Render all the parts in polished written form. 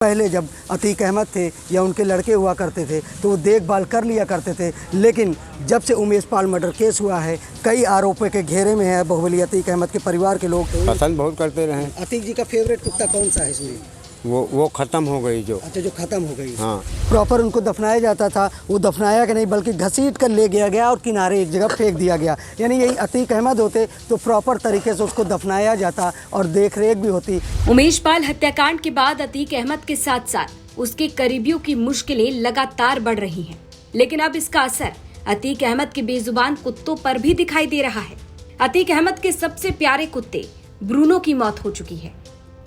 पहले जब अतीक अहमद थे या उनके लड़के हुआ करते थे तो वो देखभाल कर लिया करते थे, लेकिन जब से उमेश पाल मर्डर केस हुआ है कई आरोपों के घेरे में है बाहुबली अतीक अहमद के परिवार के लोग। पसंद बहुत करते रहे। अतीक जी का फेवरेट कुत्ता कौन सा है इसमें? वो खत्म हो गई जो। अच्छा, जो खत्म हो गई। हाँ, प्रॉपर उनको दफनाया जाता था, वो दफनाया कि नहीं बल्कि घसीट कर ले गया और किनारे एक जगह फेंक दिया गया। यानी यही अतीक अहमद होते तो प्रॉपर तरीके से उसको दफनाया जाता और देख रेख भी होती। उमेश पाल हत्याकांड के बाद अतीक अहमद के साथ साथ उसके करीबियों की मुश्किलें लगातार बढ़ रही हैं, लेकिन अब इसका असर अतीक अहमद के बेजुबान कुत्तों पर भी दिखाई दे रहा है। अतीक अहमद के सबसे प्यारे कुत्ते ब्रूनो की मौत हो चुकी है।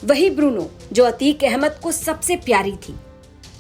वही ब्रूनो जो अतीक अहमद को सबसे प्यारी थी।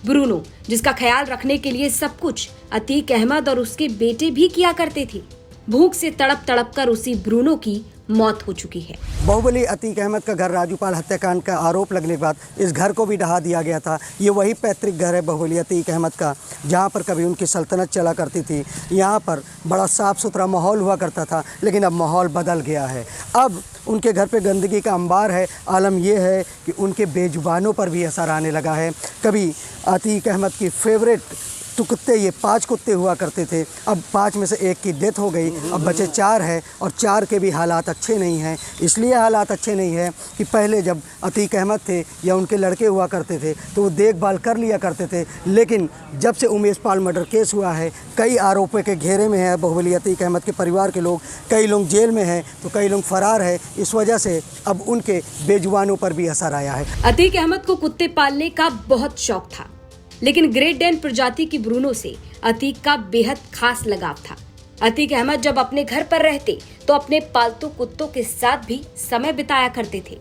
ब्रूनो जिसका ख्याल रखने के लिए सब कुछ अतीक अहमद और उसके बेटे भी किया करते थे। भूख से तड़प तड़प कर उसी ब्रूनो की मौत हो चुकी है। बाहुबली अतीक अहमद का घर राजूपाल हत्याकांड का आरोप लगने के बाद इस घर को भी ढहा दिया गया था। ये वही पैतृक घर है बाहुबली अतीक अहमद का, जहाँ पर कभी उनकी सल्तनत चला करती थी। यहाँ पर बड़ा साफ सुथरा माहौल हुआ करता था, लेकिन अब माहौल बदल गया है। अब उनके घर पे गंदगी का अंबार है। आलम यह है कि उनके बेजुबानों पर भी असर आने लगा है। कभी अतीक अहमद की फेवरेट कुत्ते, ये 5 कुत्ते हुआ करते थे, अब 5 में से 1 की डेथ हो गई, अब बचे 4 हैं और 4 के भी हालात अच्छे नहीं हैं। इसलिए हालात अच्छे नहीं हैं कि पहले जब अतीक अहमद थे या उनके लड़के हुआ करते थे तो वो देखभाल कर लिया करते थे, लेकिन जब से उमेश पाल मर्डर केस हुआ है कई आरोपों के घेरे में है बाहुबली अतीक अहमद के परिवार के लोग। कई लोग जेल में हैं तो कई लोग फरार है। इस वजह से अब उनके बेजुबानों पर भी असर आया है। अतीक अहमद को कुत्ते पालने का बहुत शौक था, लेकिन ग्रेट डेन प्रजाति की ब्रूनो से अतीक का बेहद खास लगाव था। अतीक अहमद जब अपने घर पर रहते तो अपने पालतू कुत्तों के साथ भी समय बिताया करते थे।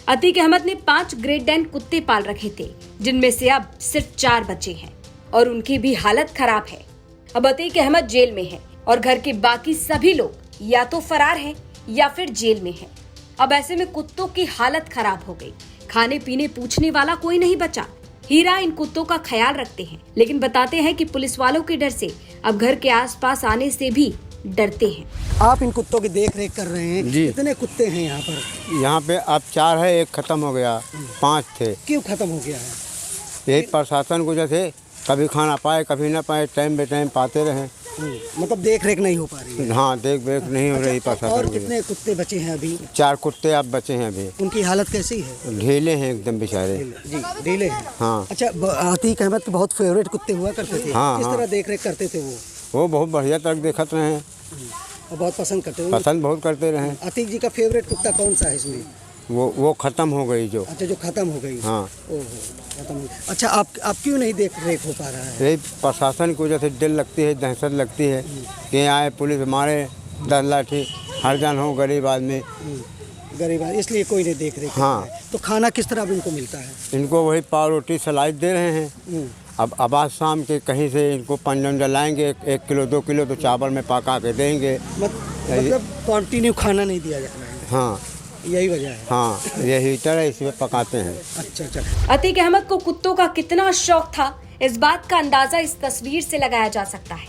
अतीक अहमद ने 5 ग्रेट डेन कुत्ते पाल रखे थे, जिनमें से अब सिर्फ 4 बचे हैं और उनकी भी हालत खराब है। अब अतीक अहमद जेल में है और घर के बाकी सभी लोग या तो फरार हैं या फिर जेल में हैं। अब ऐसे में कुत्तों की हालत खराब हो गई। खाने पीने पूछने वाला कोई नहीं बचा। हीरा इन कुत्तों का ख्याल रखते हैं, लेकिन बताते हैं कि पुलिस वालों के डर से अब घर के आसपास आने से भी डरते हैं। आप इन कुत्तों की देख रेख कर रहे हैं जी। कितने कुत्ते हैं यहाँ पर? यहाँ पे अब 4 है, 1 खत्म हो गया, 5 थे। क्यों खत्म हो गया है? यही प्रशासन को जैसे कभी खाना पाए कभी ना पाए, टाइम बे टाइम पाते रहे। मतलब देख रेख नहीं हो पा रही है। हाँ, देख रेख नहीं हो रही प्रशासन। और कितने कुत्ते बचे हैं अभी? 4 कुत्ते अब बचे हैं अभी। उनकी हालत कैसी है? ढीले हैं एकदम बेचारे जी, ढीले हैं। हाँ। अच्छा, अतीक अहमद के बहुत फेवरेट कुत्ते हुआ करते थे। हाँ, किस हाँ। तरह देख रेख करते थे वो बहुत बढ़िया तक देखते रहे। और बहुत पसंद करते थे। पसंद बहुत करते रहे। अतीक जी का फेवरेट कुत्ता कौन सा है इसमें? वो खत्म हो गई जो। अच्छा, जो खत्म हो गई। हाँ। ओहो, खत्म हो गई। अच्छा, आप क्यों नहीं देख रेख हो पा रहा है? यही प्रशासन को जैसे डर लगती है, दहशत लगती है कि आए पुलिस मारे, 10 लाठी हर जान हो, गरीब आदमी। गरीब आदमी, इसलिए कोई नहीं देख रेख। हाँ। तो खाना किस तरह इनको मिलता है? इनको वही पाव रोटी सलाई दे रहे हैं। अब आज शाम के कहीं से इनको पंजन जलाएंगे, 1 किलो 2 किलो तो चावल में पका के देंगे। मतलब कंटिन्यू खाना नहीं दिया जा रहा है। हाँ, यही वजह है। हाँ, ये हीटर है, इसमें पकाते हैं। अच्छा। अतीक अहमद को कुत्तों का कितना शौक था, इस बात का अंदाजा इस तस्वीर से लगाया जा सकता है।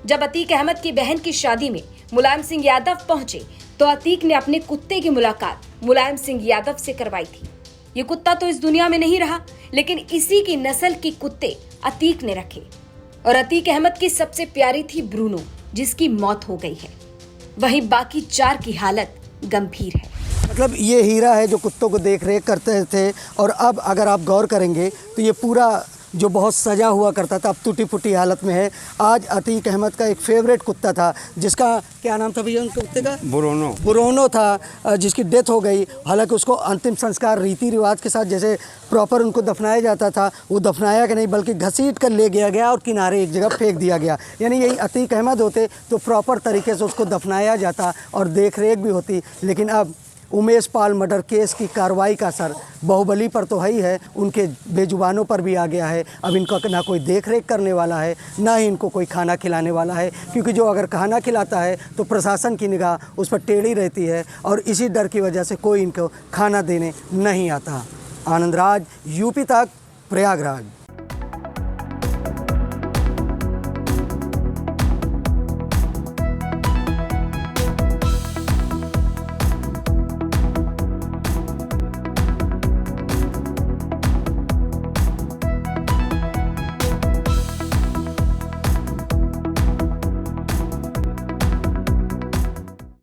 जब अतीक अहमद की बहन की शादी में मुलायम सिंह यादव पहुंचे तो अतीक ने अपने कुत्ते की मुलाकात मुलायम सिंह यादव से करवाई थी। ये कुत्ता तो इस दुनिया में नहीं रहा, लेकिन इसी की नस्ल के कुत्ते अतीक ने रखे। और अतीक अहमद की सबसे प्यारी थी ब्रूनो, जिसकी मौत हो गई है। वहीं बाकी 4 की हालत गंभीर है। मतलब ये हीरा है जो कुत्तों को देख रेख करते थे, और अब अगर आप गौर करेंगे तो ये पूरा जो बहुत सजा हुआ करता था अब टूटी फूटी हालत में है। आज अतीक अहमद का एक फेवरेट कुत्ता था, जिसका क्या नाम था भैया उनके कुत्ते का? बुरोनो था, जिसकी डेथ हो गई। हालांकि उसको अंतिम संस्कार रीति रिवाज के साथ जैसे प्रॉपर उनको दफनाया जाता था, वो दफनाया कि नहीं बल्कि घसीट कर ले गया और किनारे एक जगह फेंक दिया गया। यानी यही अतीक अहमद होते तो प्रॉपर तरीके से उसको दफनाया जाता और देख रेख भी होती। लेकिन अब उमेश पाल मर्डर केस की कार्रवाई का असर बाहुबली पर तो है ही है, उनके बेजुबानों पर भी आ गया है। अब इनका ना कोई देख रेख करने वाला है, ना ही इनको कोई खाना खिलाने वाला है, क्योंकि जो अगर खाना खिलाता है तो प्रशासन की निगाह उस पर टेढ़ी रहती है और इसी डर की वजह से कोई इनको खाना देने नहीं आता। आनंद राज, यूपी तक, प्रयागराज।